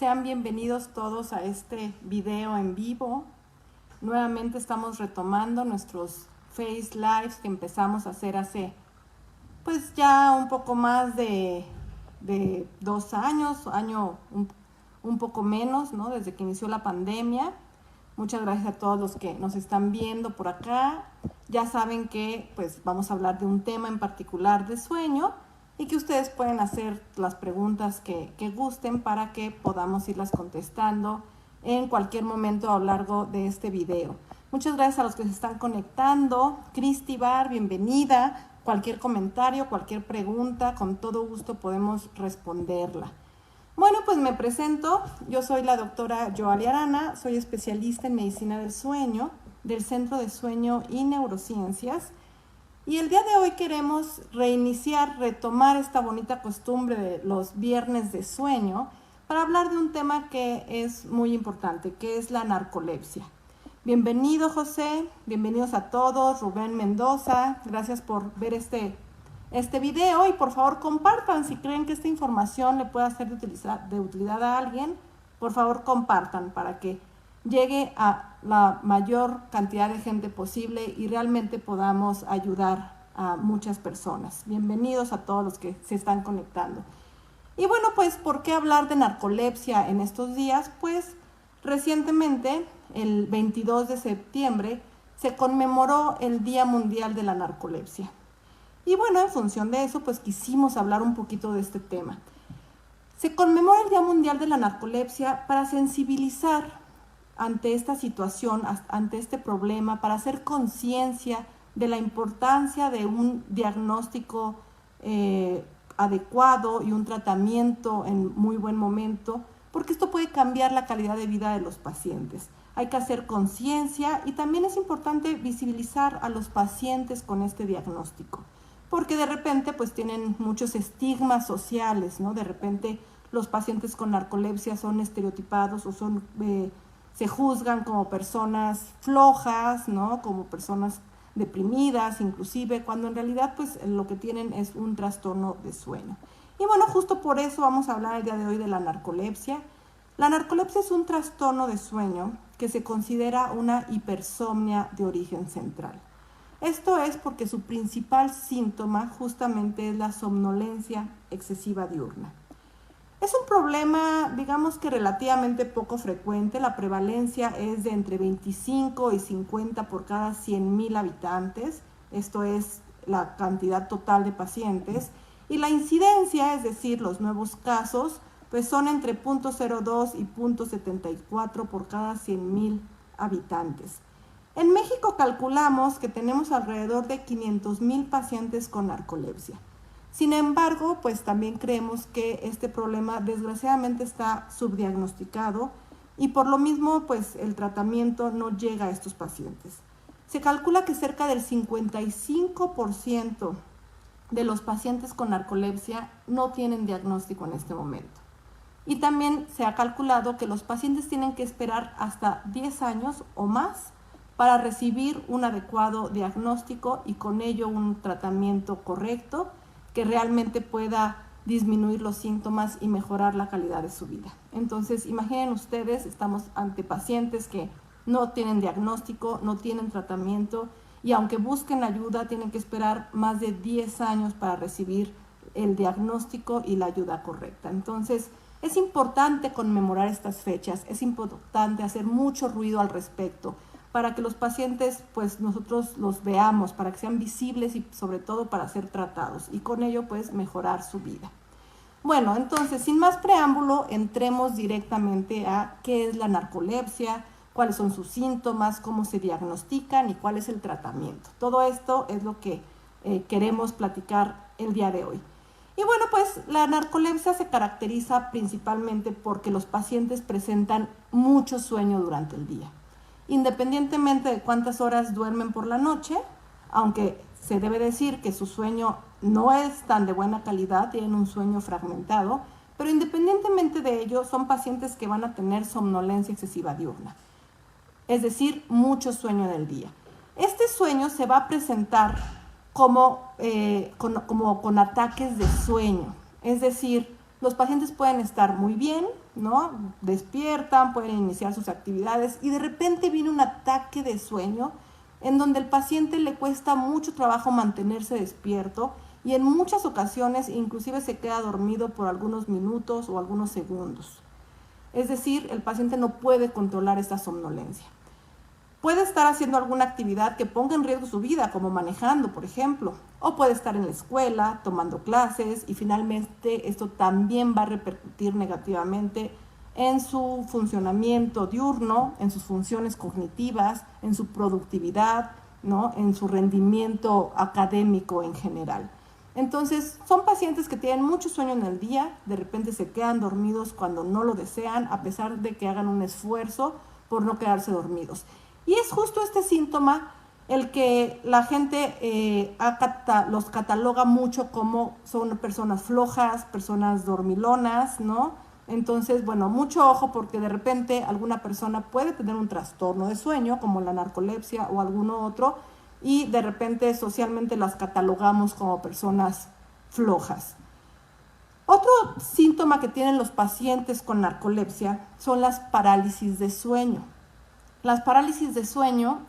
Sean bienvenidos todos a este video en vivo. Nuevamente estamos retomando nuestros Face Lives que empezamos a hacer hace pues ya un poco más de 2 años, un poco menos, ¿no? Desde que inició la pandemia. Muchas gracias a todos los que nos están viendo por acá. Ya saben que pues vamos a hablar de un tema en particular de sueño y que ustedes pueden hacer las preguntas que gusten para que podamos irlas contestando en cualquier momento a lo largo de este video. Muchas gracias a los que se están conectando. Cristi Bar, bienvenida. Cualquier comentario, cualquier pregunta, con todo gusto podemos responderla. Bueno, pues me presento. Yo soy la doctora Joali Arana, soy especialista en medicina del sueño, del Centro de Sueño y Neurociencias. Y el día de hoy queremos retomar esta bonita costumbre de los viernes de sueño para hablar de un tema que es muy importante, que es la narcolepsia. Bienvenido, José, bienvenidos a todos, Rubén Mendoza, gracias por ver este video y por favor compartan si creen que esta información le puede ser de utilidad a alguien, por favor compartan para que llegue a la mayor cantidad de gente posible y realmente podamos ayudar a muchas personas. Bienvenidos a todos los que se están conectando. Y bueno, pues, ¿por qué hablar de narcolepsia en estos días? Pues, recientemente, el 22 de septiembre, se conmemoró el Día Mundial de la Narcolepsia. Y bueno, en función de eso, pues quisimos hablar un poquito de este tema. Se conmemora el Día Mundial de la Narcolepsia para sensibilizar ante esta situación, ante este problema, para hacer conciencia de la importancia de un diagnóstico adecuado y un tratamiento en muy buen momento, porque esto puede cambiar la calidad de vida de los pacientes. Hay que hacer conciencia y también es importante visibilizar a los pacientes con este diagnóstico, porque de repente pues tienen muchos estigmas sociales, ¿no? De repente los pacientes con narcolepsia son estereotipados o se juzgan como personas flojas, ¿no? Como personas deprimidas, inclusive, cuando en realidad pues lo que tienen es un trastorno de sueño. Y bueno, justo por eso vamos a hablar el día de hoy de la narcolepsia. La narcolepsia es un trastorno de sueño que se considera una hipersomnia de origen central. Esto es porque su principal síntoma justamente es la somnolencia excesiva diurna. Es un problema, digamos que relativamente poco frecuente. La prevalencia es de entre 25 y 50 por cada 100,000 habitantes. Esto es la cantidad total de pacientes. Y la incidencia, es decir, los nuevos casos, pues son entre 0.02 y 0.74 por cada 100,000 habitantes. En México calculamos que tenemos alrededor de 500,000 pacientes con narcolepsia. Sin embargo, pues también creemos que este problema desgraciadamente está subdiagnosticado y por lo mismo pues el tratamiento no llega a estos pacientes. Se calcula que cerca del 55% de los pacientes con narcolepsia no tienen diagnóstico en este momento. Y también se ha calculado que los pacientes tienen que esperar hasta 10 años o más para recibir un adecuado diagnóstico y con ello un tratamiento correcto que realmente pueda disminuir los síntomas y mejorar la calidad de su vida. Entonces, imaginen ustedes, estamos ante pacientes que no tienen diagnóstico, no tienen tratamiento y aunque busquen ayuda, tienen que esperar más de 10 años para recibir el diagnóstico y la ayuda correcta. Entonces, es importante conmemorar estas fechas, es importante hacer mucho ruido al respecto, para que los pacientes, pues nosotros los veamos, para que sean visibles y sobre todo para ser tratados y con ello pues mejorar su vida. Bueno, entonces sin más preámbulo, entremos directamente a qué es la narcolepsia, cuáles son sus síntomas, cómo se diagnostican y cuál es el tratamiento. Todo esto es lo que queremos platicar el día de hoy. Y bueno, pues la narcolepsia se caracteriza principalmente porque los pacientes presentan mucho sueño durante el día. Independientemente de cuántas horas duermen por la noche, aunque se debe decir que su sueño no es tan de buena calidad, tienen un sueño fragmentado, pero independientemente de ello, son pacientes que van a tener somnolencia excesiva diurna, es decir, mucho sueño del día. Este sueño se va a presentar como con ataques de sueño, es decir, los pacientes pueden estar muy bien, ¿no? Despiertan, pueden iniciar sus actividades y de repente viene un ataque de sueño en donde el paciente le cuesta mucho trabajo mantenerse despierto y en muchas ocasiones inclusive se queda dormido por algunos minutos o algunos segundos. Es decir, el paciente no puede controlar esta somnolencia. Puede estar haciendo alguna actividad que ponga en riesgo su vida, como manejando, por ejemplo, o puede estar en la escuela, tomando clases, y finalmente esto también va a repercutir negativamente en su funcionamiento diurno, en sus funciones cognitivas, en su productividad, ¿no? En su rendimiento académico en general. Entonces, son pacientes que tienen mucho sueño en el día, de repente se quedan dormidos cuando no lo desean, a pesar de que hagan un esfuerzo por no quedarse dormidos. Y es justo este síntoma el que la gente los cataloga mucho como son personas flojas, personas dormilonas, ¿no? Entonces, bueno, mucho ojo porque de repente alguna persona puede tener un trastorno de sueño, como la narcolepsia o alguno otro, y de repente socialmente las catalogamos como personas flojas. Otro síntoma que tienen los pacientes con narcolepsia son las parálisis de sueño. Las parálisis de sueño,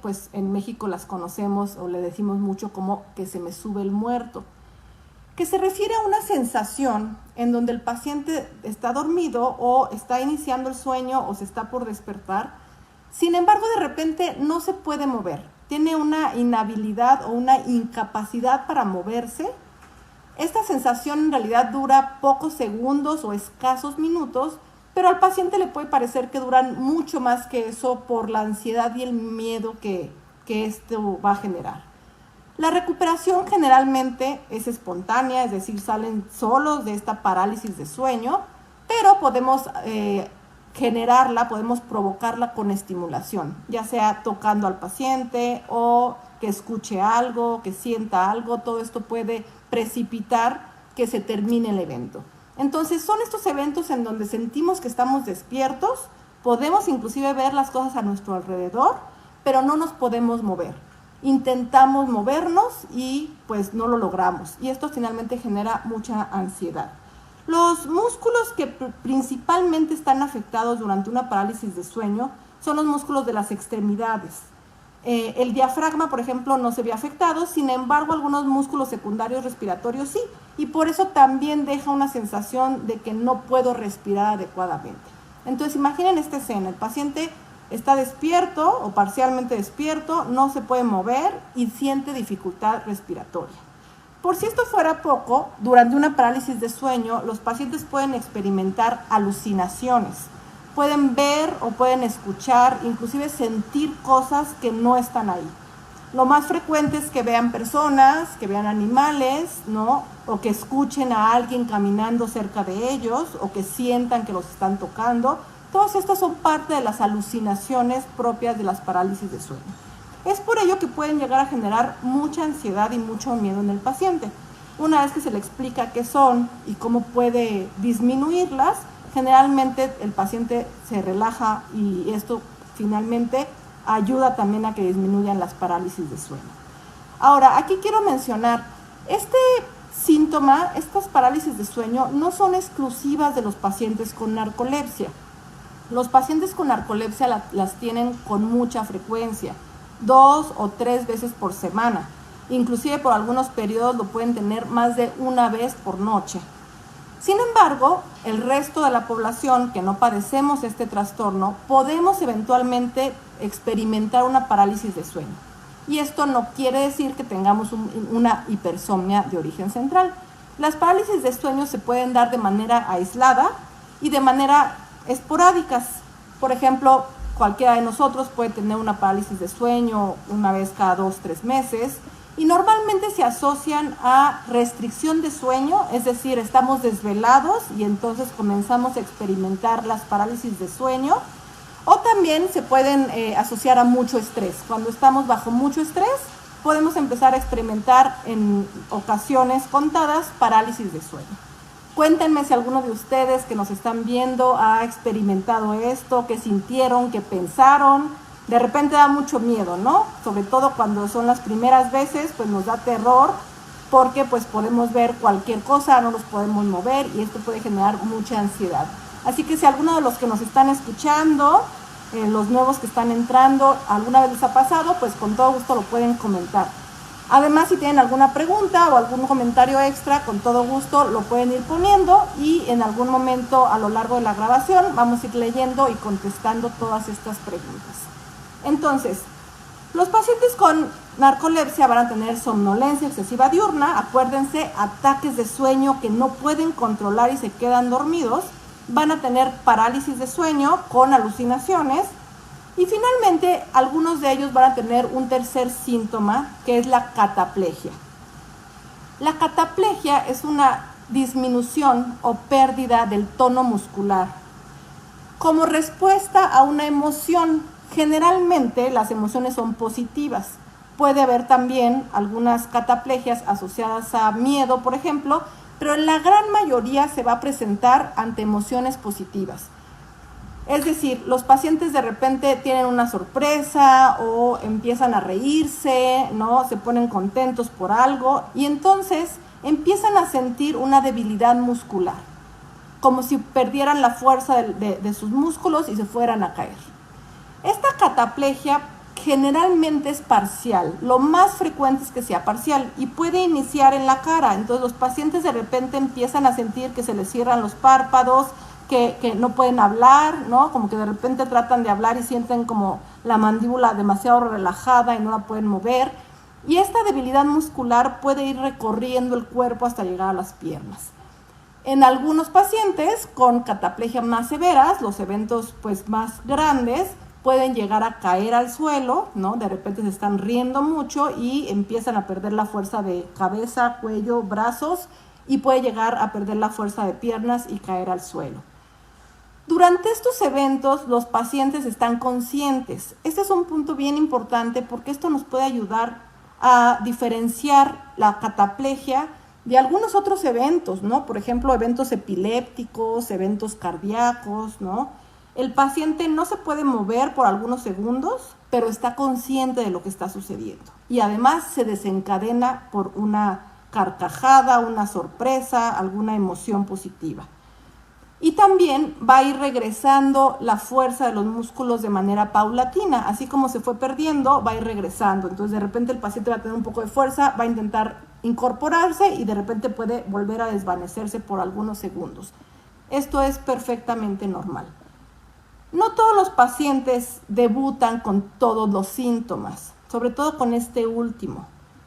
pues en México las conocemos o le decimos mucho como que se me sube el muerto, que se refiere a una sensación en donde el paciente está dormido o está iniciando el sueño o se está por despertar, sin embargo de repente no se puede mover, tiene una inhabilidad o una incapacidad para moverse. Esta sensación en realidad dura pocos segundos o escasos minutos, pero al paciente le puede parecer que duran mucho más que eso por la ansiedad y el miedo que esto va a generar. La recuperación generalmente es espontánea, es decir, salen solos de esta parálisis de sueño, pero podemos generarla, podemos provocarla con estimulación, ya sea tocando al paciente o que escuche algo, que sienta algo, todo esto puede precipitar que se termine el evento. Entonces son estos eventos en donde sentimos que estamos despiertos, podemos inclusive ver las cosas a nuestro alrededor, pero no nos podemos mover. Intentamos movernos y pues no lo logramos y esto finalmente genera mucha ansiedad. Los músculos que principalmente están afectados durante una parálisis de sueño son los músculos de las extremidades. El diafragma, por ejemplo, no se ve afectado, sin embargo, algunos músculos secundarios respiratorios sí, y por eso también deja una sensación de que no puedo respirar adecuadamente. Entonces, imaginen esta escena, el paciente está despierto o parcialmente despierto, no se puede mover y siente dificultad respiratoria. Por si esto fuera poco, durante una parálisis de sueño, los pacientes pueden experimentar alucinaciones. Pueden ver o pueden escuchar, inclusive sentir cosas que no están ahí. Lo más frecuente es que vean personas, que vean animales, ¿no? O que escuchen a alguien caminando cerca de ellos, o que sientan que los están tocando. Todas estas son parte de las alucinaciones propias de las parálisis de sueño. Es por ello que pueden llegar a generar mucha ansiedad y mucho miedo en el paciente. Una vez que se le explica qué son y cómo puede disminuirlas, generalmente el paciente se relaja y esto finalmente ayuda también a que disminuyan las parálisis de sueño. Ahora, aquí quiero mencionar, este síntoma, estas parálisis de sueño no son exclusivas de los pacientes con narcolepsia. Los pacientes con narcolepsia las tienen con mucha frecuencia, 2 o 3 veces por semana. Inclusive por algunos periodos lo pueden tener más de una vez por noche. Sin embargo, el resto de la población que no padecemos este trastorno, podemos eventualmente experimentar una parálisis de sueño. Y esto no quiere decir que tengamos una hipersomnia de origen central. Las parálisis de sueño se pueden dar de manera aislada y de manera esporádicas. Por ejemplo, cualquiera de nosotros puede tener una parálisis de sueño una vez cada 2-3 meses y normalmente se asocian a restricción de sueño, es decir, estamos desvelados y entonces comenzamos a experimentar las parálisis de sueño, o también se pueden asociar a mucho estrés. Cuando estamos bajo mucho estrés, podemos empezar a experimentar en ocasiones contadas parálisis de sueño. Cuéntenme si alguno de ustedes que nos están viendo ha experimentado esto, qué sintieron, qué pensaron. De repente da mucho miedo, ¿no? Sobre todo cuando son las primeras veces, pues nos da terror porque pues podemos ver cualquier cosa, no nos podemos mover y esto puede generar mucha ansiedad. Así que si alguno de los que nos están escuchando, los nuevos que están entrando, alguna vez les ha pasado, pues con todo gusto lo pueden comentar. Además, si tienen alguna pregunta o algún comentario extra, con todo gusto lo pueden ir poniendo y en algún momento a lo largo de la grabación vamos a ir leyendo y contestando todas estas preguntas. Entonces, los pacientes con narcolepsia van a tener somnolencia excesiva diurna, acuérdense, ataques de sueño que no pueden controlar y se quedan dormidos, van a tener parálisis de sueño con alucinaciones y finalmente algunos de ellos van a tener un tercer síntoma que es la cataplegia. La cataplegia es una disminución o pérdida del tono muscular como respuesta a una emoción. Generalmente las emociones son positivas. Puede haber también algunas cataplegias asociadas a miedo, por ejemplo, pero en la gran mayoría se va a presentar ante emociones positivas. Es decir, los pacientes de repente tienen una sorpresa o empiezan a reírse, ¿no? Se ponen contentos por algo y entonces empiezan a sentir una debilidad muscular, como si perdieran la fuerza de sus músculos y se fueran a caer. Esta cataplegia generalmente es parcial, lo más frecuente es que sea parcial y puede iniciar en la cara. Entonces los pacientes de repente empiezan a sentir que se les cierran los párpados, que no pueden hablar, ¿no? Como que de repente tratan de hablar y sienten como la mandíbula demasiado relajada y no la pueden mover. Y esta debilidad muscular puede ir recorriendo el cuerpo hasta llegar a las piernas. En algunos pacientes con cataplegia más severas, los eventos pues más grandes, pueden llegar a caer al suelo, ¿no? De repente se están riendo mucho y empiezan a perder la fuerza de cabeza, cuello, brazos y puede llegar a perder la fuerza de piernas y caer al suelo. Durante estos eventos los pacientes están conscientes. Este es un punto bien importante porque esto nos puede ayudar a diferenciar la cataplegia de algunos otros eventos, ¿no? Por ejemplo, eventos epilépticos, eventos cardíacos, ¿no? El paciente no se puede mover por algunos segundos, pero está consciente de lo que está sucediendo. Y además se desencadena por una carcajada, una sorpresa, alguna emoción positiva. Y también va a ir regresando la fuerza de los músculos de manera paulatina. Así como se fue perdiendo, va a ir regresando. Entonces de repente el paciente va a tener un poco de fuerza, va a intentar incorporarse y de repente puede volver a desvanecerse por algunos segundos. Esto es perfectamente normal. No todos los pacientes debutan con todos los síntomas, sobre todo con este último.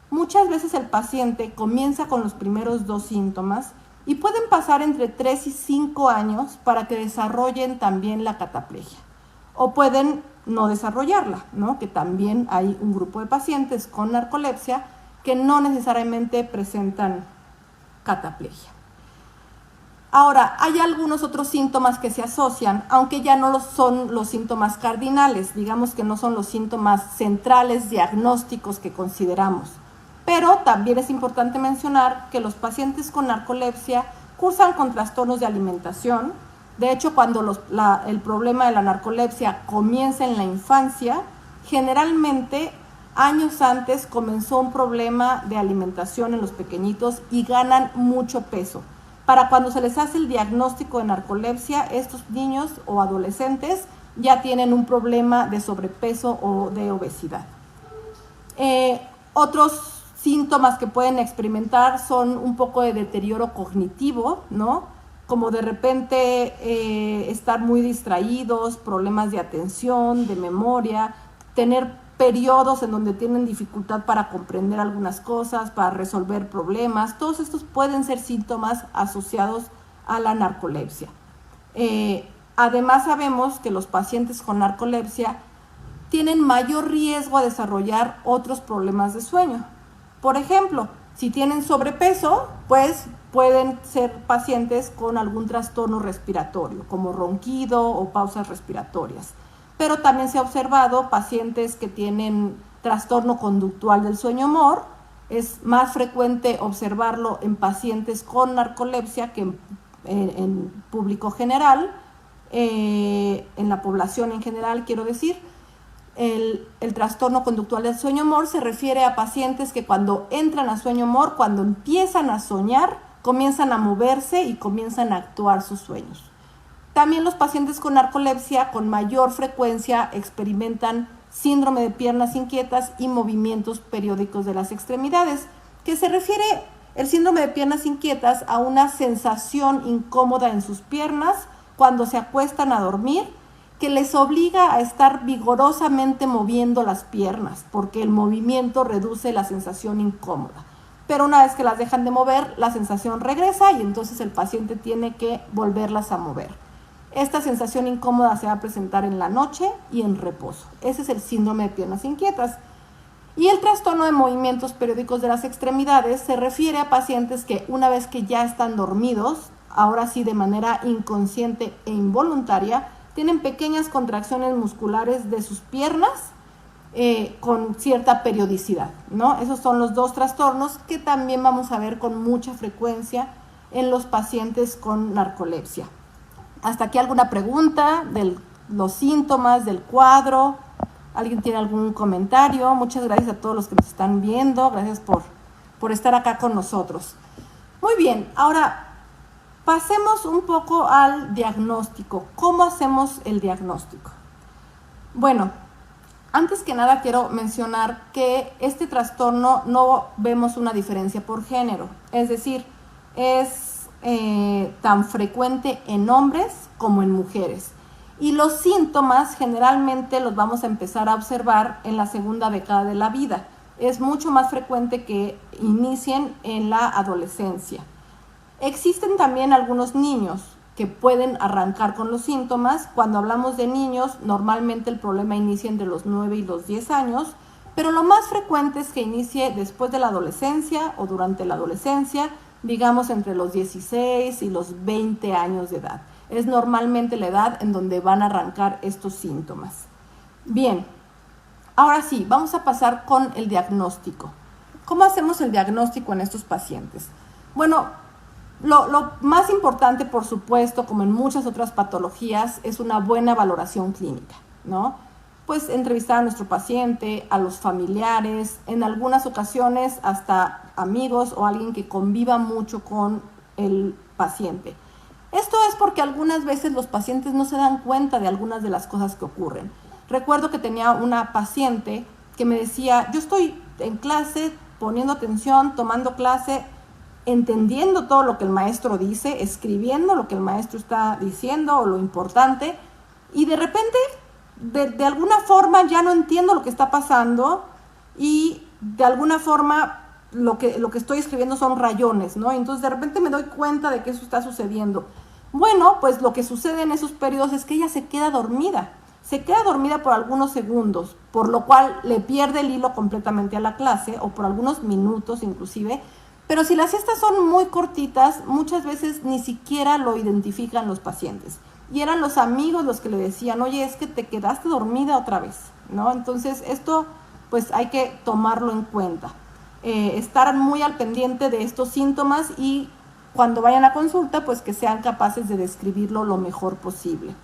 Muchas veces el paciente comienza con los primeros 2 síntomas y pueden pasar entre 3 y 5 años para que desarrollen también la cataplegia. O pueden no desarrollarla, ¿no? Que también hay un grupo de pacientes con narcolepsia que no necesariamente presentan cataplegia. Ahora, hay algunos otros síntomas que se asocian, aunque ya no son los síntomas cardinales, digamos que no son los síntomas centrales diagnósticos que consideramos. Pero también es importante mencionar que los pacientes con narcolepsia cursan con trastornos de alimentación. De hecho, cuando el problema de la narcolepsia comienza en la infancia, generalmente años antes comenzó un problema de alimentación en los pequeñitos y ganan mucho peso. Para cuando se les hace el diagnóstico de narcolepsia, estos niños o adolescentes ya tienen un problema de sobrepeso o de obesidad. Otros síntomas que pueden experimentar son un poco de deterioro cognitivo, ¿no? Como de repente estar muy distraídos, problemas de atención, de memoria, tener periodos en donde tienen dificultad para comprender algunas cosas, para resolver problemas. Todos estos pueden ser síntomas asociados a la narcolepsia. Además sabemos que los pacientes con narcolepsia tienen mayor riesgo a desarrollar otros problemas de sueño. Por ejemplo, si tienen sobrepeso, pues pueden ser pacientes con algún trastorno respiratorio, como ronquido o pausas respiratorias. Pero también se ha observado pacientes que tienen trastorno conductual del sueño-humor. Es más frecuente observarlo en pacientes con narcolepsia que en público general, en la población en general, quiero decir. El trastorno conductual del sueño-humor se refiere a pacientes que cuando entran a sueño-humor, cuando empiezan a soñar, comienzan a moverse y comienzan a actuar sus sueños. También los pacientes con narcolepsia con mayor frecuencia experimentan síndrome de piernas inquietas y movimientos periódicos de las extremidades, que se refiere el síndrome de piernas inquietas a una sensación incómoda en sus piernas cuando se acuestan a dormir, que les obliga a estar vigorosamente moviendo las piernas, porque el movimiento reduce la sensación incómoda. Pero una vez que las dejan de mover, la sensación regresa y entonces el paciente tiene que volverlas a mover. Esta sensación incómoda se va a presentar en la noche y en reposo. Ese es el síndrome de piernas inquietas. Y el trastorno de movimientos periódicos de las extremidades se refiere a pacientes que una vez que ya están dormidos, ahora sí de manera inconsciente e involuntaria, tienen pequeñas contracciones musculares de sus piernas con cierta periodicidad, ¿no? Esos son los dos trastornos que también vamos a ver con mucha frecuencia en los pacientes con narcolepsia. ¿Hasta aquí alguna pregunta de los síntomas, del cuadro? ¿Alguien tiene algún comentario? Muchas gracias a todos los que nos están viendo. Gracias por estar acá con nosotros. Muy bien, ahora pasemos un poco al diagnóstico. ¿Cómo hacemos el diagnóstico? Bueno, antes que nada quiero mencionar que este trastorno no vemos una diferencia por género. Es decir, es tan frecuente en hombres como en mujeres. Y los síntomas generalmente los vamos a empezar a observar en la segunda década de la vida. Es mucho más frecuente que inicien en la adolescencia. Existen también algunos niños que pueden arrancar con los síntomas. Cuando hablamos de niños, normalmente el problema inicia entre los 9 y los 10 años, pero lo más frecuente es que inicie después de la adolescencia o durante la adolescencia, digamos entre los 16 y los 20 años de edad. Es normalmente la edad en donde van a arrancar estos síntomas. Bien, ahora sí, vamos a pasar con el diagnóstico. ¿Cómo hacemos el diagnóstico en estos pacientes? Bueno, lo más importante, por supuesto, como en muchas otras patologías, es una buena valoración clínica, ¿no? Pues entrevistar a nuestro paciente, a los familiares, en algunas ocasiones hasta amigos o alguien que conviva mucho con el paciente. Esto es porque algunas veces los pacientes no se dan cuenta de algunas de las cosas que ocurren. Recuerdo que tenía una paciente que me decía, yo estoy en clase poniendo atención, tomando clase, entendiendo todo lo que el maestro dice, escribiendo lo que el maestro está diciendo o lo importante, y de repente, de alguna forma ya no entiendo lo que está pasando y de alguna forma lo que estoy escribiendo son rayones, ¿no? Entonces de repente me doy cuenta de que eso está sucediendo. Bueno, pues lo que sucede en esos periodos es que ella se queda dormida por algunos segundos, por lo cual le pierde el hilo completamente a la clase o por algunos minutos inclusive. Pero si las siestas son muy cortitas, muchas veces ni siquiera lo identifican los pacientes. Y eran los amigos los que le decían, oye, es que te quedaste dormida otra vez, ¿no? Entonces esto pues hay que tomarlo en cuenta. Estar muy al pendiente de estos síntomas y cuando vayan a consulta, pues que sean capaces de describirlo lo mejor posible.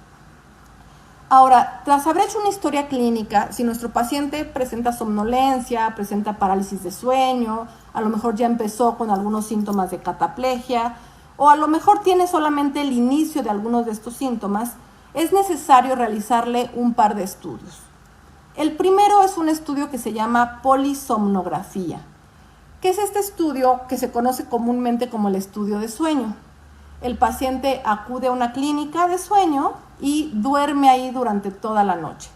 Ahora, tras haber hecho una historia clínica, si nuestro paciente presenta somnolencia, presenta parálisis de sueño, a lo mejor ya empezó con algunos síntomas de cataplegia, o a lo mejor tiene solamente el inicio de algunos de estos síntomas, es necesario realizarle un par de estudios. El primero es un estudio que se llama polisomnografía, que es este estudio que se conoce comúnmente como el estudio de sueño. El paciente acude a una clínica de sueño y duerme ahí durante toda la noche.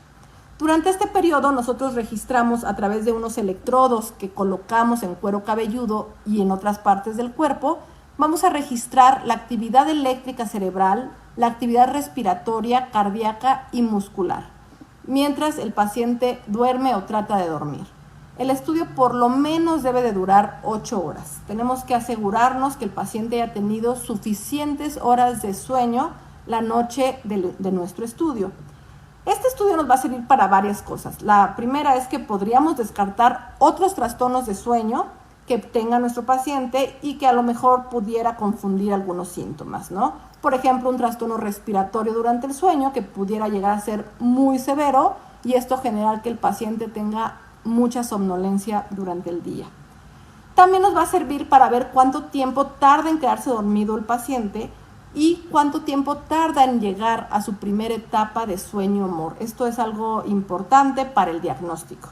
Durante este periodo nosotros registramos a través de unos electrodos que colocamos en cuero cabelludo y en otras partes del cuerpo, vamos a registrar la actividad eléctrica cerebral, la actividad respiratoria, cardíaca y muscular, mientras el paciente duerme o trata de dormir. El estudio por lo menos debe de durar 8 horas. Tenemos que asegurarnos que el paciente haya tenido suficientes horas de sueño la noche de nuestro estudio. Este estudio nos va a servir para varias cosas. La primera es que podríamos descartar otros trastornos de sueño que tenga nuestro paciente y que a lo mejor pudiera confundir algunos síntomas, ¿no? Por ejemplo, un trastorno respiratorio durante el sueño que pudiera llegar a ser muy severo y esto generar que el paciente tenga mucha somnolencia durante el día. También nos va a servir para ver cuánto tiempo tarda en quedarse dormido el paciente, y cuánto tiempo tarda en llegar a su primera etapa de sueño-humor. Esto es algo importante para el diagnóstico.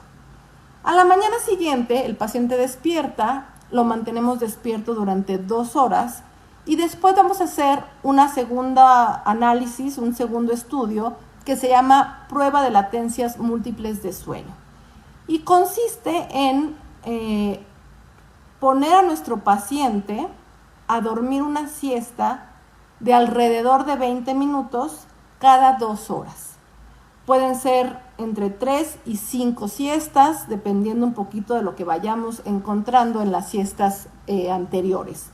A la mañana siguiente, el paciente despierta, lo mantenemos despierto durante 2 horas y después vamos a hacer una segunda análisis, un segundo estudio que se llama prueba de latencias múltiples de sueño. Y consiste en poner a nuestro paciente a dormir una siesta de alrededor de 20 minutos cada 2 horas. Pueden ser entre 3 y 5 siestas, dependiendo un poquito de lo que vayamos encontrando en las siestas anteriores.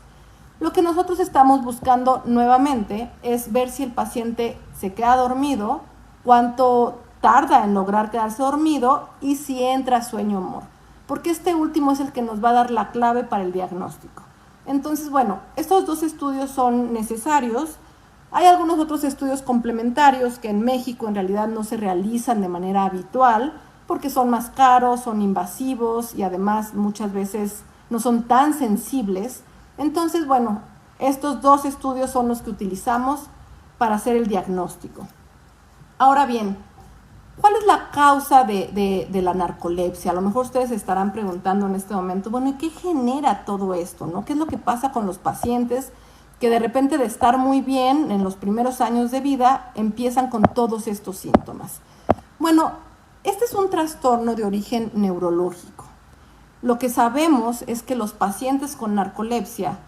Lo que nosotros estamos buscando nuevamente es ver si el paciente se queda dormido, cuánto tarda en lograr quedarse dormido y si entra a sueño-humor, porque este último es el que nos va a dar la clave para el diagnóstico. Entonces, bueno, estos 2 estudios son necesarios. Hay algunos otros estudios complementarios que en México en realidad no se realizan de manera habitual porque son más caros, son invasivos y además muchas veces no son tan sensibles. Entonces, bueno, estos 2 estudios son los que utilizamos para hacer el diagnóstico. Ahora bien, ¿cuál es la causa de la narcolepsia? A lo mejor ustedes se estarán preguntando en este momento, bueno, ¿y qué genera todo esto, no? ¿Qué es lo que pasa con los pacientes que de repente de estar muy bien en los primeros años de vida empiezan con todos estos síntomas? Bueno, este es un trastorno de origen neurológico. Lo que sabemos es que los pacientes con narcolepsia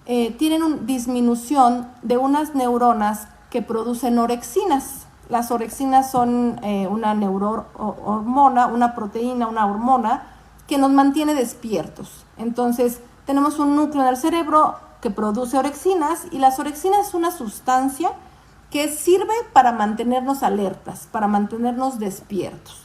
tienen una disminución de unas neuronas que producen orexinas. Las orexinas son una neurohormona, una proteína, una hormona que nos mantiene despiertos. Entonces, tenemos un núcleo en el cerebro que produce orexinas y las orexinas es una sustancia que sirve para mantenernos alertas, para mantenernos despiertos.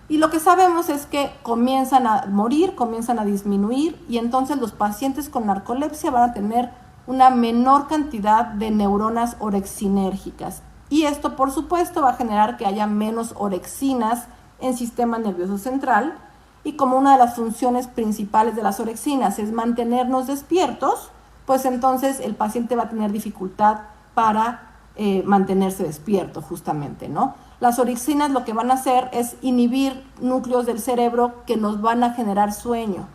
Y lo que sabemos es que comienzan a morir, comienzan a disminuir y entonces los pacientes con narcolepsia van a tener una menor cantidad de neuronas orexinérgicas. Y esto, por supuesto, va a generar que haya menos orexinas en sistema nervioso central. Y como una de las funciones principales de las orexinas es mantenernos despiertos, pues entonces el paciente va a tener dificultad para mantenerse despierto, justamente, ¿no? Las orexinas lo que van a hacer es inhibir núcleos del cerebro que nos van a generar sueño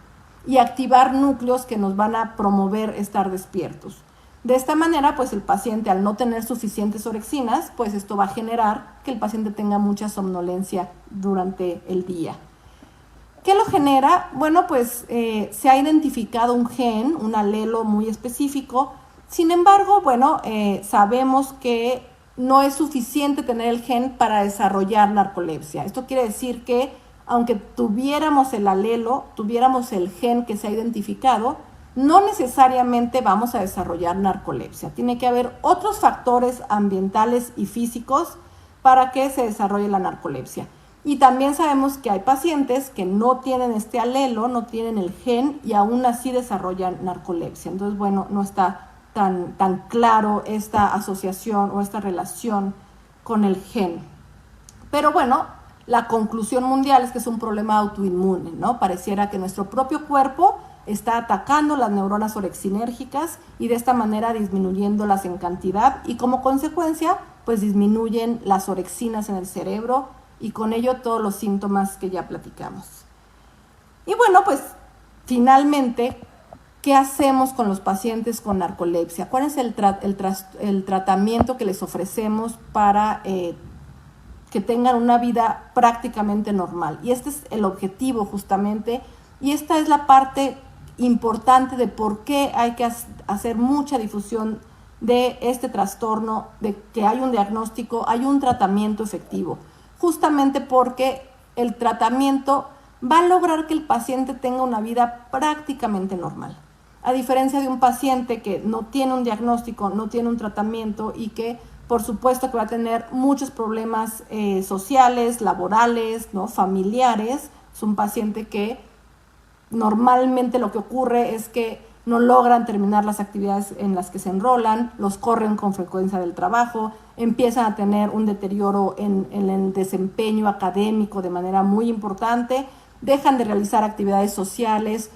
y activar núcleos que nos van a promover estar despiertos. De esta manera, pues el paciente al no tener suficientes orexinas, pues esto va a generar que el paciente tenga mucha somnolencia durante el día. ¿Qué lo genera? Bueno, pues se ha identificado un gen, un alelo muy específico. Sin embargo, bueno, sabemos que no es suficiente tener el gen para desarrollar narcolepsia. Esto quiere decir que aunque tuviéramos el alelo, tuviéramos el gen que se ha identificado, no necesariamente vamos a desarrollar narcolepsia. Tiene que haber otros factores ambientales y físicos para que se desarrolle la narcolepsia. Y también sabemos que hay pacientes que no tienen este alelo, no tienen el gen y aún así desarrollan narcolepsia. Entonces, bueno, no está tan claro esta asociación o esta relación con el gen. Pero bueno, la conclusión mundial es que es un problema autoinmune, ¿no? Pareciera que nuestro propio cuerpo está atacando las neuronas orexinérgicas y de esta manera disminuyéndolas en cantidad y como consecuencia, pues disminuyen las orexinas en el cerebro y con ello todos los síntomas que ya platicamos. Y bueno, pues finalmente, ¿qué hacemos con los pacientes con narcolepsia? ¿Cuál es el tratamiento que les ofrecemos para que tengan una vida prácticamente normal? Y este es el objetivo justamente, y esta es la parte importante de por qué hay que hacer mucha difusión de este trastorno, de que hay un diagnóstico, hay un tratamiento efectivo, justamente porque el tratamiento va a lograr que el paciente tenga una vida prácticamente normal. A diferencia de un paciente que no tiene un diagnóstico, no tiene un tratamiento y que por supuesto que va a tener muchos problemas sociales, laborales, ¿no? Familiares. Es un paciente que normalmente lo que ocurre es que no logran terminar las actividades en las que se enrolan, los corren con frecuencia del trabajo, empiezan a tener un deterioro en el desempeño académico de manera muy importante, dejan de realizar actividades sociales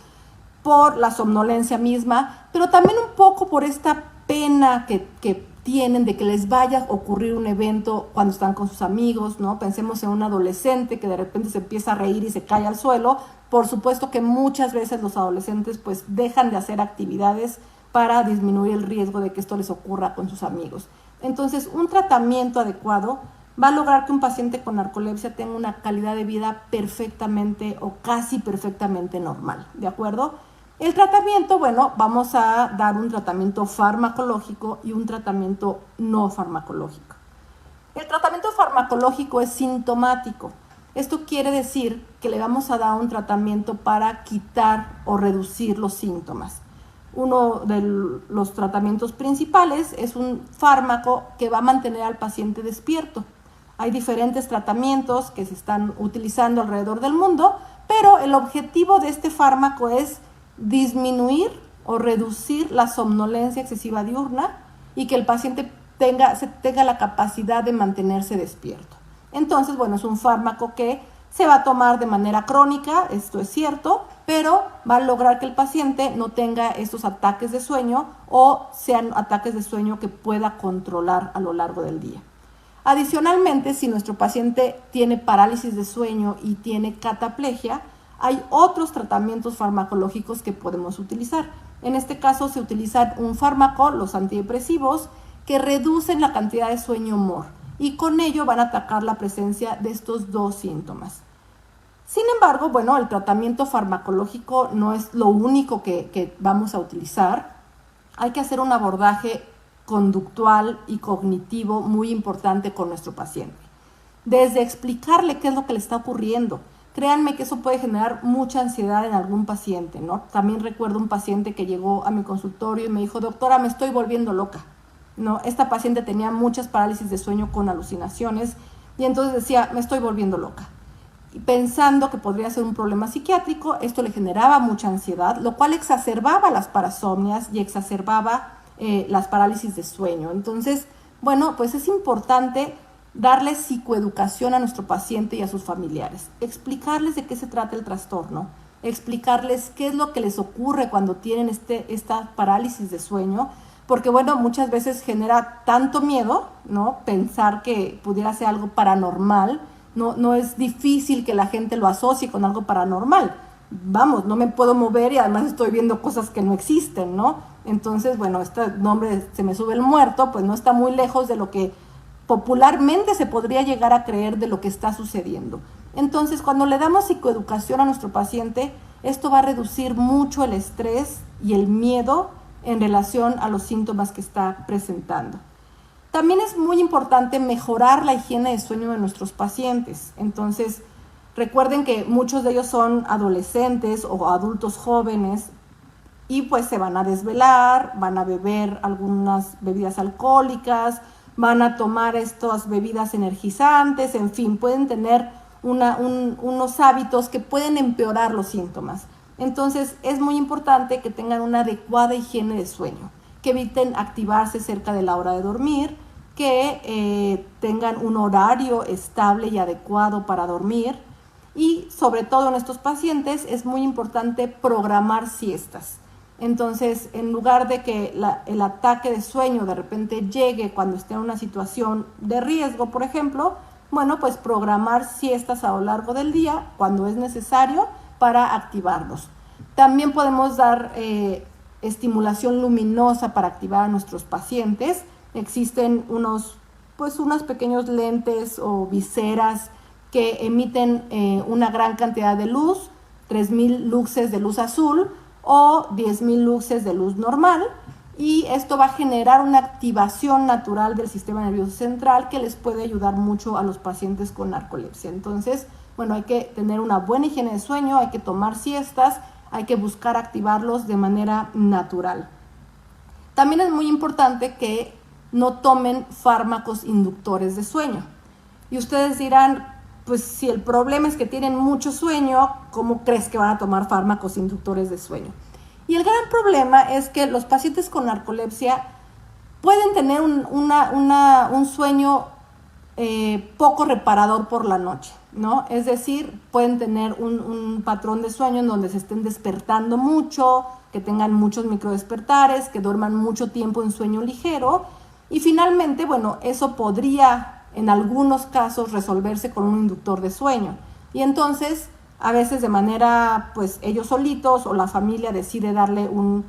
por la somnolencia misma, pero también un poco por esta pena que tienen de que les vaya a ocurrir un evento cuando están con sus amigos, ¿no? Pensemos en un adolescente que de repente se empieza a reír y se cae al suelo. Por supuesto que muchas veces los adolescentes pues dejan de hacer actividades para disminuir el riesgo de que esto les ocurra con sus amigos. Entonces, un tratamiento adecuado va a lograr que un paciente con narcolepsia tenga una calidad de vida perfectamente o casi perfectamente normal, ¿de acuerdo? El tratamiento, bueno, vamos a dar un tratamiento farmacológico y un tratamiento no farmacológico. El tratamiento farmacológico es sintomático. Esto quiere decir que le vamos a dar un tratamiento para quitar o reducir los síntomas. Uno de los tratamientos principales es un fármaco que va a mantener al paciente despierto. Hay diferentes tratamientos que se están utilizando alrededor del mundo, pero el objetivo de este fármaco es disminuir o reducir la somnolencia excesiva diurna y que el paciente tenga la capacidad de mantenerse despierto. Entonces, bueno, es un fármaco que se va a tomar de manera crónica, esto es cierto, pero va a lograr que el paciente no tenga estos ataques de sueño o sean ataques de sueño que pueda controlar a lo largo del día. Adicionalmente, si nuestro paciente tiene parálisis de sueño y tiene cataplegia, hay otros tratamientos farmacológicos que podemos utilizar. En este caso se utiliza un fármaco, los antidepresivos, que reducen la cantidad de sueño-humor y con ello van a atacar la presencia de estos dos síntomas. Sin embargo, bueno, el tratamiento farmacológico no es lo único que vamos a utilizar. Hay que hacer un abordaje conductual y cognitivo muy importante con nuestro paciente. Desde explicarle qué es lo que le está ocurriendo. Créanme que eso puede generar mucha ansiedad en algún paciente, ¿no? También recuerdo un paciente que llegó a mi consultorio y me dijo, doctora, me estoy volviendo loca, ¿no? Esta paciente tenía muchas parálisis de sueño con alucinaciones y entonces decía, me estoy volviendo loca. Y pensando que podría ser un problema psiquiátrico, esto le generaba mucha ansiedad, lo cual exacerbaba las parasomnias y exacerbaba las parálisis de sueño. Entonces, bueno, pues es importante darle psicoeducación a nuestro paciente y a sus familiares, explicarles de qué se trata el trastorno, explicarles qué es lo que les ocurre cuando tienen esta parálisis de sueño, porque bueno, muchas veces genera tanto miedo, ¿no? Pensar que pudiera ser algo paranormal, no es difícil que la gente lo asocie con algo paranormal. Vamos, no me puedo mover y además estoy viendo cosas que no existen, ¿no? Entonces, bueno, este nombre se me sube el muerto, pues no está muy lejos de lo que popularmente se podría llegar a creer de lo que está sucediendo. Entonces, cuando le damos psicoeducación a nuestro paciente, esto va a reducir mucho el estrés y el miedo en relación a los síntomas que está presentando. También es muy importante mejorar la higiene de sueño de nuestros pacientes. Entonces, recuerden que muchos de ellos son adolescentes o adultos jóvenes y pues se van a desvelar, van a beber algunas bebidas alcohólicas, van a tomar estas bebidas energizantes, en fin, pueden tener unos hábitos que pueden empeorar los síntomas. Entonces, es muy importante que tengan una adecuada higiene de sueño, que eviten activarse cerca de la hora de dormir, que tengan un horario estable y adecuado para dormir y, sobre todo en estos pacientes, es muy importante programar siestas. Entonces, en lugar de que el ataque de sueño de repente llegue cuando esté en una situación de riesgo, por ejemplo, bueno, pues programar siestas a lo largo del día cuando es necesario para activarlos. También podemos dar estimulación luminosa para activar a nuestros pacientes. Existen unos pequeños lentes o viseras que emiten una gran cantidad de luz, 3000 luxes de luz azul, o 10.000 luxes de luz normal, y esto va a generar una activación natural del sistema nervioso central que les puede ayudar mucho a los pacientes con narcolepsia. Entonces, bueno, hay que tener una buena higiene de sueño, hay que tomar siestas, hay que buscar activarlos de manera natural. También es muy importante que no tomen fármacos inductores de sueño. Y ustedes dirán, pues si el problema es que tienen mucho sueño, ¿cómo crees que van a tomar fármacos inductores de sueño? Y el gran problema es que los pacientes con narcolepsia pueden tener un sueño poco reparador por la noche, ¿no? Es decir, pueden tener un patrón de sueño en donde se estén despertando mucho, que tengan muchos microdespertares, que duerman mucho tiempo en sueño ligero y finalmente, bueno, eso podría en algunos casos resolverse con un inductor de sueño. Y entonces, a veces de manera, pues ellos solitos o la familia decide darle un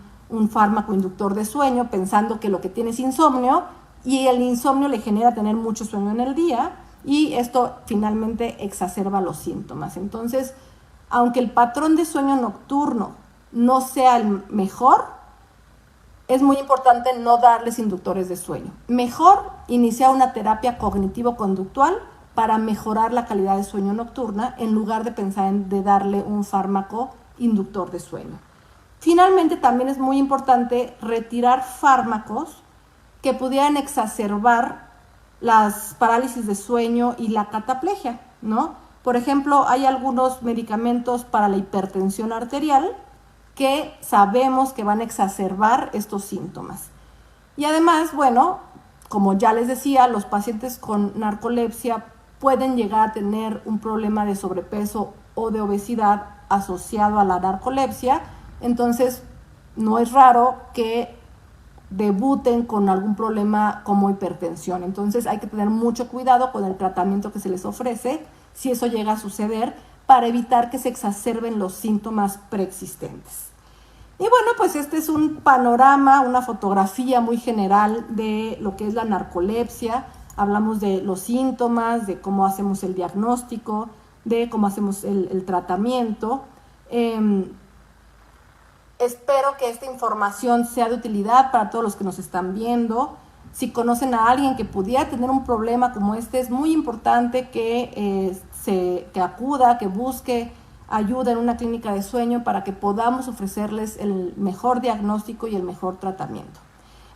fármaco inductor de sueño pensando que lo que tiene es insomnio y el insomnio le genera tener mucho sueño en el día y esto finalmente exacerba los síntomas. Entonces, aunque el patrón de sueño nocturno no sea el mejor, es muy importante no darles inductores de sueño. Mejor iniciar una terapia cognitivo-conductual para mejorar la calidad de sueño nocturna en lugar de pensar en darle un fármaco inductor de sueño. Finalmente, también es muy importante retirar fármacos que pudieran exacerbar las parálisis de sueño y la cataplegia, ¿no? Por ejemplo, hay algunos medicamentos para la hipertensión arterial que sabemos que van a exacerbar estos síntomas. Y además, bueno, como ya les decía, los pacientes con narcolepsia pueden llegar a tener un problema de sobrepeso o de obesidad asociado a la narcolepsia, entonces no es raro que debuten con algún problema como hipertensión. Entonces hay que tener mucho cuidado con el tratamiento que se les ofrece si eso llega a suceder para evitar que se exacerben los síntomas preexistentes. Y bueno, pues este es un panorama, una fotografía muy general de lo que es la narcolepsia. Hablamos de los síntomas, de cómo hacemos el diagnóstico, de cómo hacemos el tratamiento. Espero que esta información sea de utilidad para todos los que nos están viendo. Si conocen a alguien que pudiera tener un problema como este, es muy importante que acuda, que busque ayuda en una clínica de sueño para que podamos ofrecerles el mejor diagnóstico y el mejor tratamiento.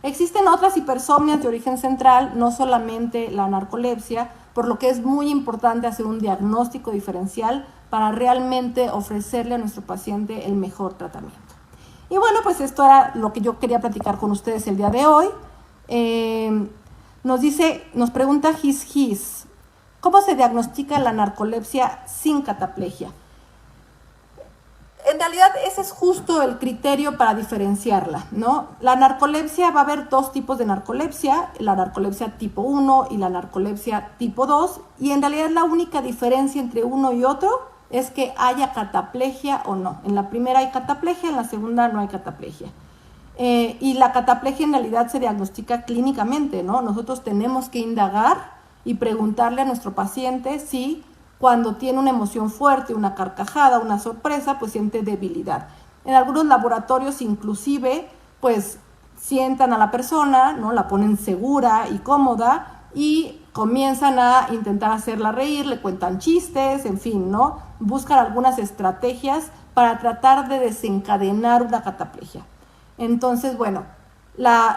Existen otras hipersomnias de origen central, no solamente la narcolepsia, por lo que es muy importante hacer un diagnóstico diferencial para realmente ofrecerle a nuestro paciente el mejor tratamiento. Y bueno, pues esto era lo que yo quería platicar con ustedes el día de hoy. Nos pregunta His, ¿cómo se diagnostica la narcolepsia sin cataplegia? En realidad ese es justo el criterio para diferenciarla, ¿no? La narcolepsia, va a haber dos tipos de narcolepsia, la narcolepsia tipo 1 y la narcolepsia tipo 2, y en realidad la única diferencia entre uno y otro es que haya cataplegia o no. En la primera hay cataplegia, en la segunda no hay cataplegia. Y la cataplegia en realidad se diagnostica clínicamente, ¿no? Nosotros tenemos que indagar y preguntarle a nuestro paciente si cuando tiene una emoción fuerte, una carcajada, una sorpresa, pues siente debilidad. En algunos laboratorios inclusive, pues sientan a la persona, ¿no? La ponen segura y cómoda y comienzan a intentar hacerla reír, le cuentan chistes, en fin, ¿no? Buscan algunas estrategias para tratar de desencadenar una cataplegia. Entonces, bueno,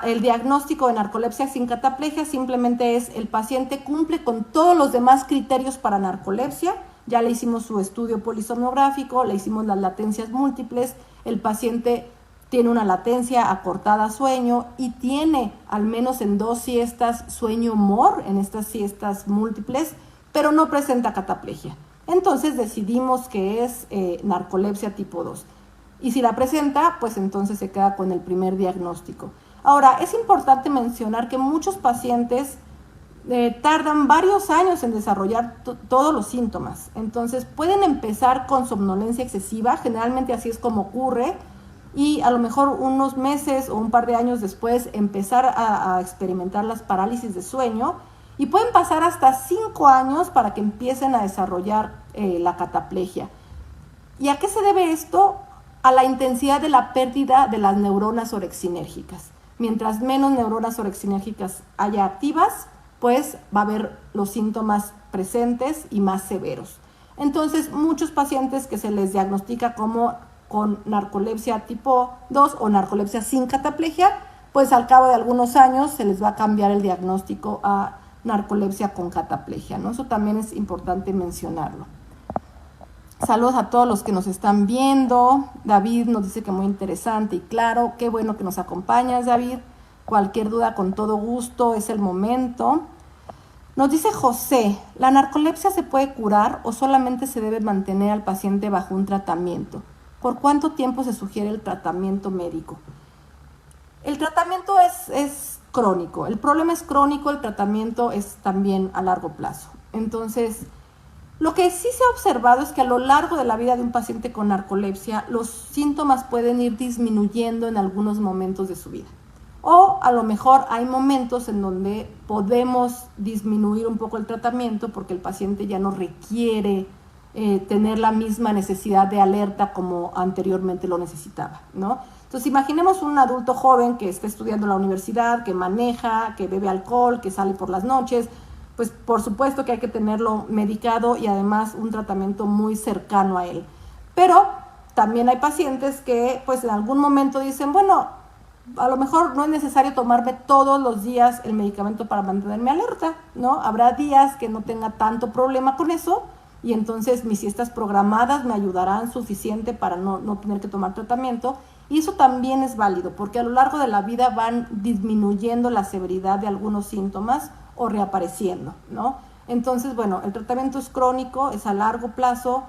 el diagnóstico de narcolepsia sin cataplegia simplemente es el paciente cumple con todos los demás criterios para narcolepsia, ya le hicimos su estudio polisomnográfico, le hicimos las latencias múltiples, el paciente tiene una latencia acortada a sueño y tiene al menos en 2 siestas sueño MOR, en estas siestas múltiples, pero no presenta cataplegia. Entonces decidimos que es narcolepsia tipo 2. Y si la presenta, pues entonces se queda con el primer diagnóstico. Ahora, es importante mencionar que muchos pacientes tardan varios años en desarrollar todos los síntomas. Entonces, pueden empezar con somnolencia excesiva, generalmente así es como ocurre, y a lo mejor unos meses o un par de años después empezar a experimentar las parálisis de sueño, y pueden pasar hasta 5 años para que empiecen a desarrollar la cataplegia. ¿Y a qué se debe esto? A la intensidad de la pérdida de las neuronas orexinérgicas. Mientras menos neuronas orexinérgicas haya activas, pues va a haber los síntomas presentes y más severos. Entonces, muchos pacientes que se les diagnostica como con narcolepsia tipo 2 o narcolepsia sin cataplegia, pues al cabo de algunos años se les va a cambiar el diagnóstico a narcolepsia con cataplegia, ¿no? Eso también es importante mencionarlo. Saludos a todos los que nos están viendo. David nos dice que muy interesante y claro. Qué bueno que nos acompañas, David. Cualquier duda, con todo gusto, es el momento. Nos dice José, ¿la narcolepsia se puede curar o solamente se debe mantener al paciente bajo un tratamiento? ¿Por cuánto tiempo se sugiere el tratamiento médico? El tratamiento es crónico, el problema es crónico, el tratamiento es también a largo plazo. Entonces, lo que sí se ha observado es que a lo largo de la vida de un paciente con narcolepsia, los síntomas pueden ir disminuyendo en algunos momentos de su vida. O a lo mejor hay momentos en donde podemos disminuir un poco el tratamiento porque el paciente ya no requiere tener la misma necesidad de alerta como anteriormente lo necesitaba, ¿no? Entonces, imaginemos un adulto joven que está estudiando en la universidad, que maneja, que bebe alcohol, que sale por las noches. Pues por supuesto que hay que tenerlo medicado y además un tratamiento muy cercano a él. Pero también hay pacientes que pues en algún momento dicen, bueno, a lo mejor no es necesario tomarme todos los días el medicamento para mantenerme alerta, ¿no? Habrá días que no tenga tanto problema con eso y entonces mis siestas programadas me ayudarán suficiente para no tener que tomar tratamiento. Y eso también es válido porque a lo largo de la vida van disminuyendo la severidad de algunos síntomas o reapareciendo, ¿no? Entonces, bueno, el tratamiento es crónico, es a largo plazo,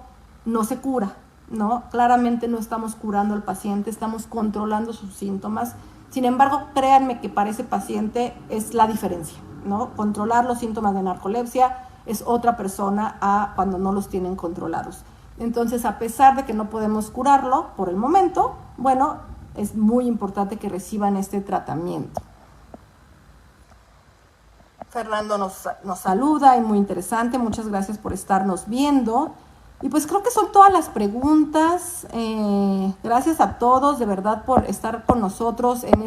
no se cura, ¿no? Claramente no estamos curando al paciente, estamos controlando sus síntomas. Sin embargo, créanme que para ese paciente es la diferencia, ¿no? Controlar los síntomas de narcolepsia es otra persona a cuando no los tienen controlados. Entonces, a pesar de que no podemos curarlo por el momento, bueno, es muy importante que reciban este tratamiento. Fernando nos saluda y muy interesante, muchas gracias por estarnos viendo. Y pues creo que son todas las preguntas. Gracias a todos de verdad por estar con nosotros en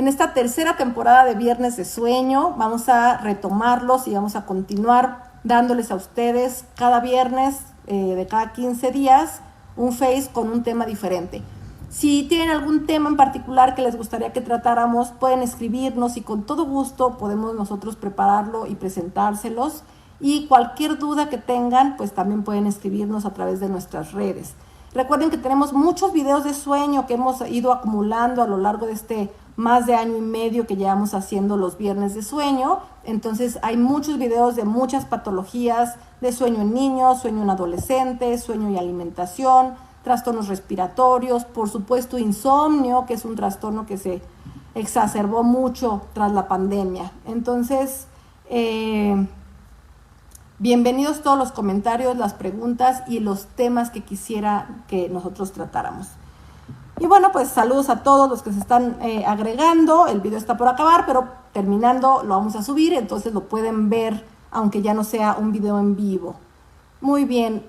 esta tercera temporada de Viernes de Sueño. Vamos a retomarlos y vamos a continuar dándoles a ustedes cada viernes de cada 15 días un Face con un tema diferente. Si tienen algún tema en particular que les gustaría que tratáramos, pueden escribirnos y con todo gusto podemos nosotros prepararlo y presentárselos. Y cualquier duda que tengan, pues también pueden escribirnos a través de nuestras redes. Recuerden que tenemos muchos videos de sueño que hemos ido acumulando a lo largo de este más de año y medio que llevamos haciendo los Viernes de Sueño. Entonces hay muchos videos de muchas patologías de sueño en niños, sueño en adolescentes, sueño y alimentación, trastornos respiratorios, por supuesto insomnio, que es un trastorno que se exacerbó mucho tras la pandemia. Entonces, bienvenidos todos los comentarios, las preguntas y los temas que quisiera que nosotros tratáramos. Y bueno, pues saludos a todos los que se están agregando. El video está por acabar, pero terminando lo vamos a subir, entonces lo pueden ver, aunque ya no sea un video en vivo. Muy bien,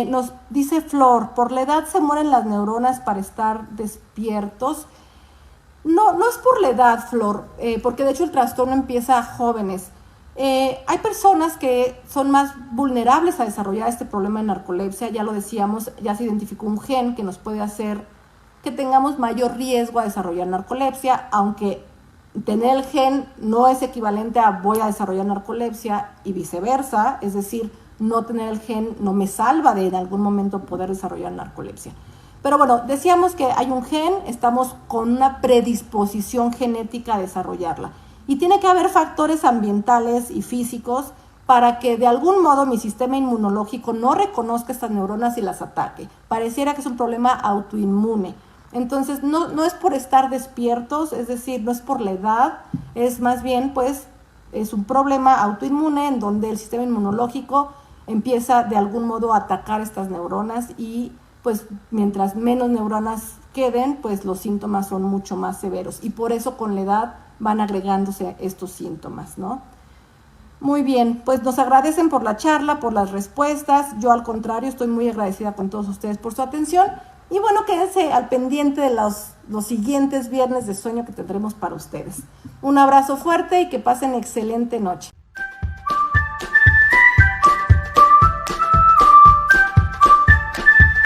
nos dice Flor, ¿por la edad se mueren las neuronas para estar despiertos? No, no es por la edad, Flor, porque de hecho el trastorno empieza a jóvenes. Hay personas que son más vulnerables a desarrollar este problema de narcolepsia, ya lo decíamos, ya se identificó un gen que nos puede hacer que tengamos mayor riesgo a desarrollar narcolepsia, aunque tener el gen no es equivalente a voy a desarrollar narcolepsia y viceversa, es decir, no tener el gen no me salva de en algún momento poder desarrollar narcolepsia. Pero bueno, decíamos que hay un gen, estamos con una predisposición genética a desarrollarla. Y tiene que haber factores ambientales y físicos para que de algún modo mi sistema inmunológico no reconozca estas neuronas y las ataque. Pareciera que es un problema autoinmune. Entonces, no es por estar despiertos, es decir, no es por la edad, es más bien, pues, es un problema autoinmune en donde el sistema inmunológico empieza de algún modo a atacar estas neuronas y, pues, mientras menos neuronas queden, pues los síntomas son mucho más severos. Y por eso con la edad van agregándose estos síntomas, ¿no? Muy bien, pues nos agradecen por la charla, por las respuestas. Yo al contrario estoy muy agradecida con todos ustedes por su atención. Y bueno, quédense al pendiente de los siguientes Viernes de Sueño que tendremos para ustedes. Un abrazo fuerte y que pasen excelente noche.